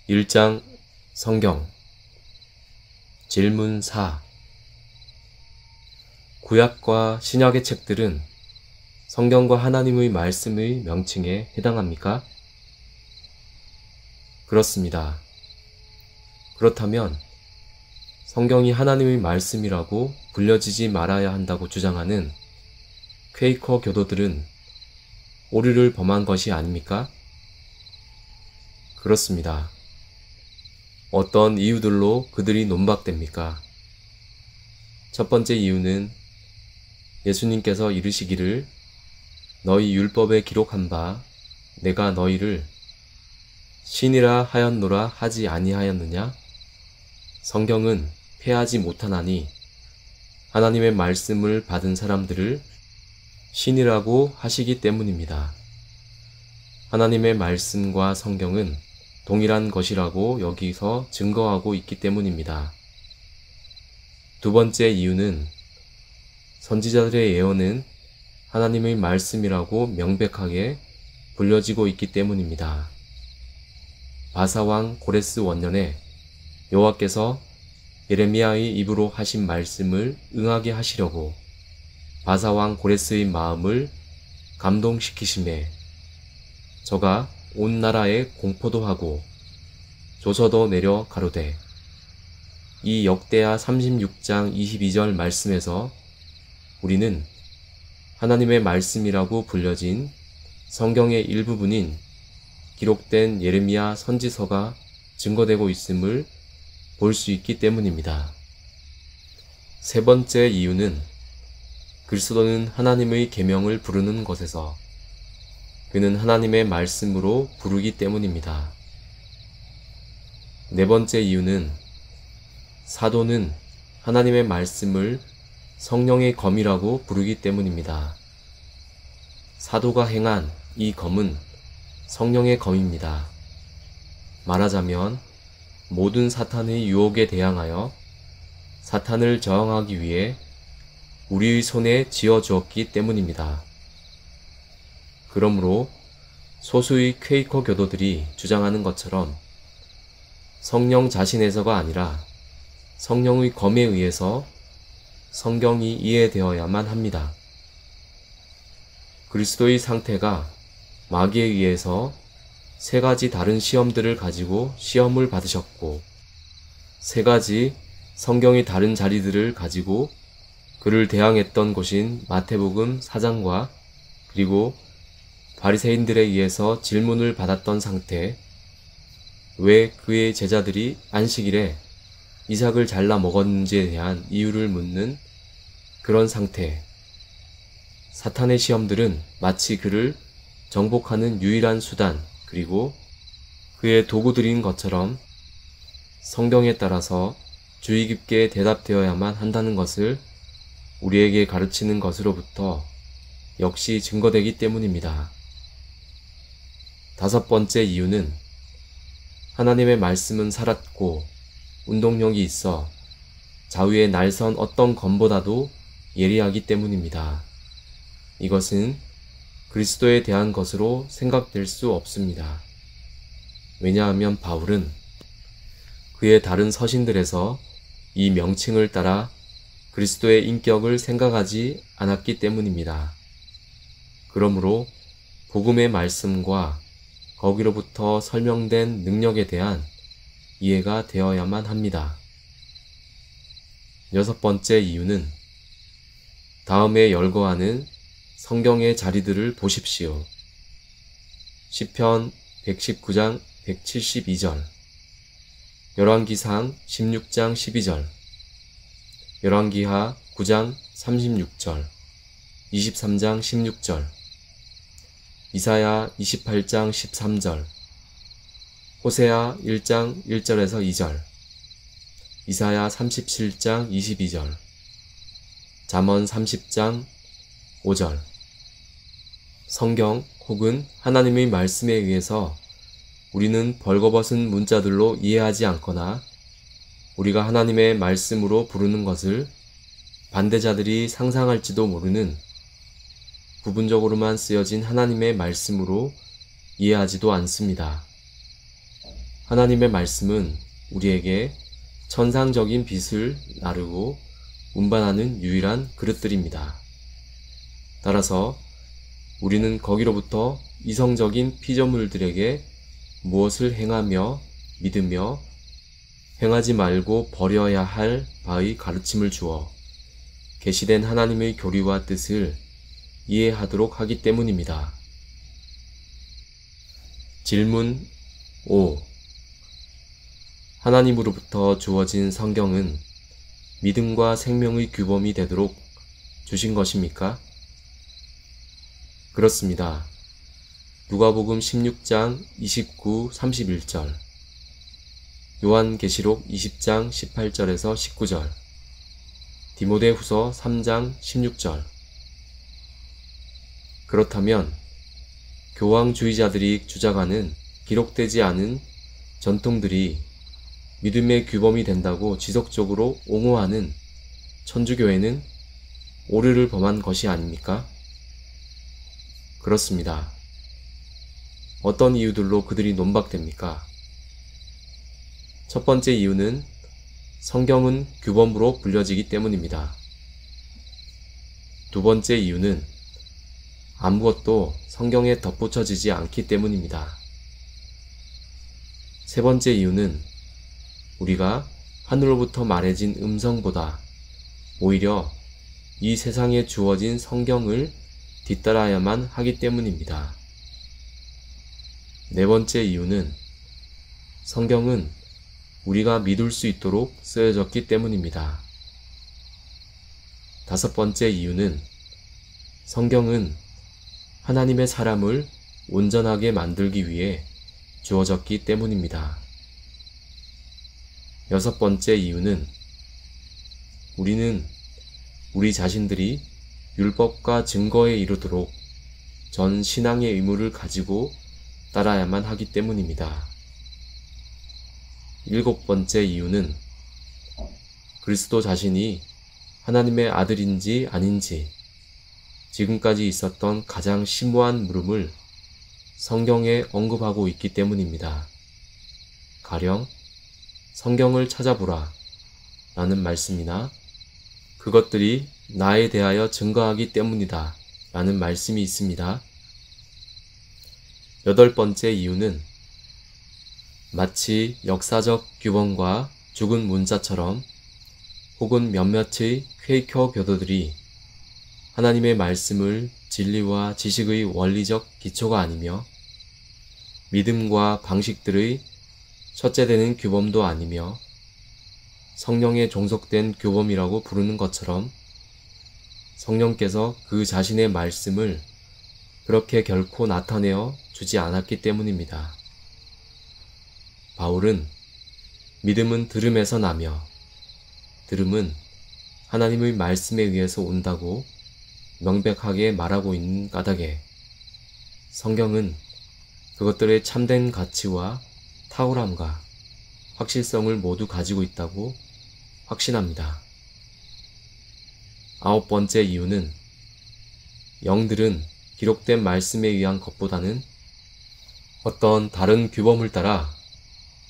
1장 성경 질문 4. 구약과 신약의 책들은 성경과 하나님의 말씀의 명칭에 해당합니까? 그렇습니다. 그렇다면 성경이 하나님의 말씀이라고 불려지지 말아야 한다고 주장하는 퀘이커 교도들은 오류를 범한 것이 아닙니까? 그렇습니다. 어떤 이유들로 그들이 논박됩니까? 첫 번째 이유는 예수님께서 이르시기를 너희 율법에 기록한 바 내가 너희를 신이라 하였노라 하지 아니하였느냐? 성경은 폐하지 못하나니 하나님의 말씀을 받은 사람들을 신이라고 하시기 때문입니다. 하나님의 말씀과 성경은 동일한 것이라고 여기서 증거하고 있기 때문입니다. 두 번째 이유는 선지자들의 예언은 하나님의 말씀이라고 명백하게 불려지고 있기 때문입니다. 바사왕 고레스 원년에 여호와께서 예레미야의 입으로 하신 말씀을 응하게 하시려고 바사왕 고레스의 마음을 감동시키심에 저가 온 나라에 공포도 하고 조서도 내려 가로되 이 역대하 36장 22절 말씀에서 우리는 하나님의 말씀이라고 불려진 성경의 일부분인 기록된 예레미야 선지서가 증거되고 있음을 볼 수 있기 때문입니다. 세 번째 이유는 그리스도는 하나님의 계명을 부르는 것에서 그는 하나님의 말씀으로 부르기 때문입니다. 네 번째 이유는 사도는 하나님의 말씀을 성령의 검이라고 부르기 때문입니다. 사도가 행한 이 검은 성령의 검입니다. 말하자면 모든 사탄의 유혹에 대항하여 사탄을 저항하기 위해 우리의 손에 쥐어주었기 때문입니다. 그러므로 소수의 퀘이커 교도들이 주장하는 것처럼 성령 자신에서가 아니라 성령의 검에 의해서 성경이 이해되어야만 합니다. 그리스도의 상태가 마귀에 의해서 세 가지 다른 시험들을 가지고 시험을 받으셨고 세 가지 성경의 다른 자리들을 가지고 그를 대항했던 곳인 마태복음 4장과 그리고 바리새인들에 의해서 질문을 받았던 상태, 왜 그의 제자들이 안식일에 이삭을 잘라 먹었는지에 대한 이유를 묻는 그런 상태, 사탄의 시험들은 마치 그를 정복하는 유일한 수단 그리고 그의 도구들인 것처럼 성경에 따라서 주의 깊게 대답되어야만 한다는 것을 우리에게 가르치는 것으로부터 역시 증거되기 때문입니다. 다섯 번째 이유는 하나님의 말씀은 살았고 운동력이 있어 좌우의 날선 어떤 검보다도 예리하기 때문입니다. 이것은 그리스도에 대한 것으로 생각될 수 없습니다. 왜냐하면 바울은 그의 다른 서신들에서 이 명칭을 따라 그리스도의 인격을 생각하지 않았기 때문입니다. 그러므로 복음의 말씀과 거기로부터 설명된 능력에 대한 이해가 되어야만 합니다. 여섯 번째 이유는 다음에 열거하는 성경의 자리들을 보십시오. 시편 119장 172절, 열왕기상 16장 12절, 열왕기하 9장 36절, 23장 16절, 이사야 28장 13절, 호세아 1장 1절에서 2절, 이사야 37장 22절, 잠언 30장 5절. 성경 혹은 하나님의 말씀에 의해서 우리는 벌거벗은 문자들로 이해하지 않거나 우리가 하나님의 말씀으로 부르는 것을 반대자들이 상상할지도 모르는 부분적으로만 쓰여진 하나님의 말씀으로 이해하지도 않습니다. 하나님의 말씀은 우리에게 천상적인 빛을 나르고 운반하는 유일한 그릇들입니다. 따라서 우리는 거기로부터 이성적인 피조물들에게 무엇을 행하며 믿으며 행하지 말고 버려야 할 바의 가르침을 주어 계시된 하나님의 교리와 뜻을 이해하도록 하기 때문입니다. 질문 5. 하나님으로부터 주어진 성경은 믿음과 생명의 규범이 되도록 주신 것입니까? 그렇습니다. 누가복음 16장 29, 31절, 요한계시록 20장 18절에서 19절, 디모데후서 3장 16절. 그렇다면 교황주의자들이 주장하는 기록되지 않은 전통들이 믿음의 규범이 된다고 지속적으로 옹호하는 천주교회는 오류를 범한 것이 아닙니까? 그렇습니다. 어떤 이유들로 그들이 논박됩니까? 첫 번째 이유는 성경은 규범으로 불려지기 때문입니다. 두 번째 이유는 아무것도 성경에 덧붙여지지 않기 때문입니다. 세 번째 이유는 우리가 하늘로부터 말해진 음성보다 오히려 이 세상에 주어진 성경을 뒤따라야만 하기 때문입니다. 네 번째 이유는 성경은 우리가 믿을 수 있도록 쓰여졌기 때문입니다. 다섯 번째 이유는 성경은 하나님의 사람을 온전하게 만들기 위해 주어졌기 때문입니다. 여섯 번째 이유는 우리는 우리 자신들이 율법과 증거에 이르도록 전 신앙의 의무를 가지고 따라야만 하기 때문입니다. 일곱 번째 이유는 그리스도 자신이 하나님의 아들인지 아닌지 지금까지 있었던 가장 심오한 물음을 성경에 언급하고 있기 때문입니다. 가령 성경을 찾아보라 라는 말씀이나 그것들이 나에 대하여 증거하기 때문이다 라는 말씀이 있습니다. 여덟 번째 이유는 마치 역사적 규범과 죽은 문자처럼 혹은 몇몇의 퀘이커 교도들이 하나님의 말씀을 진리와 지식의 원리적 기초가 아니며 믿음과 방식들의 첫째 되는 규범도 아니며 성령에 종속된 규범이라고 부르는 것처럼 성령께서 그 자신의 말씀을 그렇게 결코 나타내어 주지 않았기 때문입니다. 바울은 믿음은 들음에서 나며 들음은 하나님의 말씀에 의해서 온다고 명백하게 말하고 있는 까닭에 성경은 그것들의 참된 가치와 탁월함과 확실성을 모두 가지고 있다고 확신합니다. 아홉 번째 이유는 영들은 기록된 말씀에 의한 것보다는 어떤 다른 규범을 따라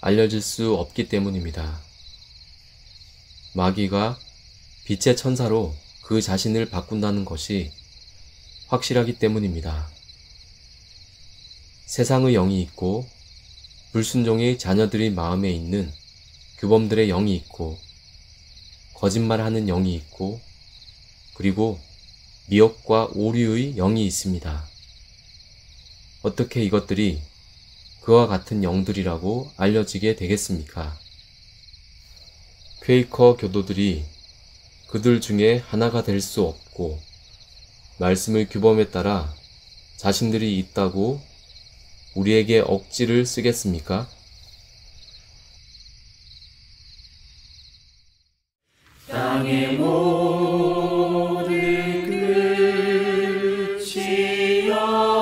알려질 수 없기 때문입니다. 마귀가 빛의 천사로 그 자신을 바꾼다는 것이 확실하기 때문입니다. 세상의 영이 있고 불순종의 자녀들의 마음에 있는 규범들의 영이 있고 거짓말하는 영이 있고 그리고 미혹과 오류의 영이 있습니다. 어떻게 이것들이 그와 같은 영들이라고 알려지게 되겠습니까? 퀘이커 교도들이 그들 중에 하나가 될 수 없고 말씀의 규범에 따라 자신들이 있다고 우리에게 억지를 쓰겠습니까? 땅의 모든 끝이여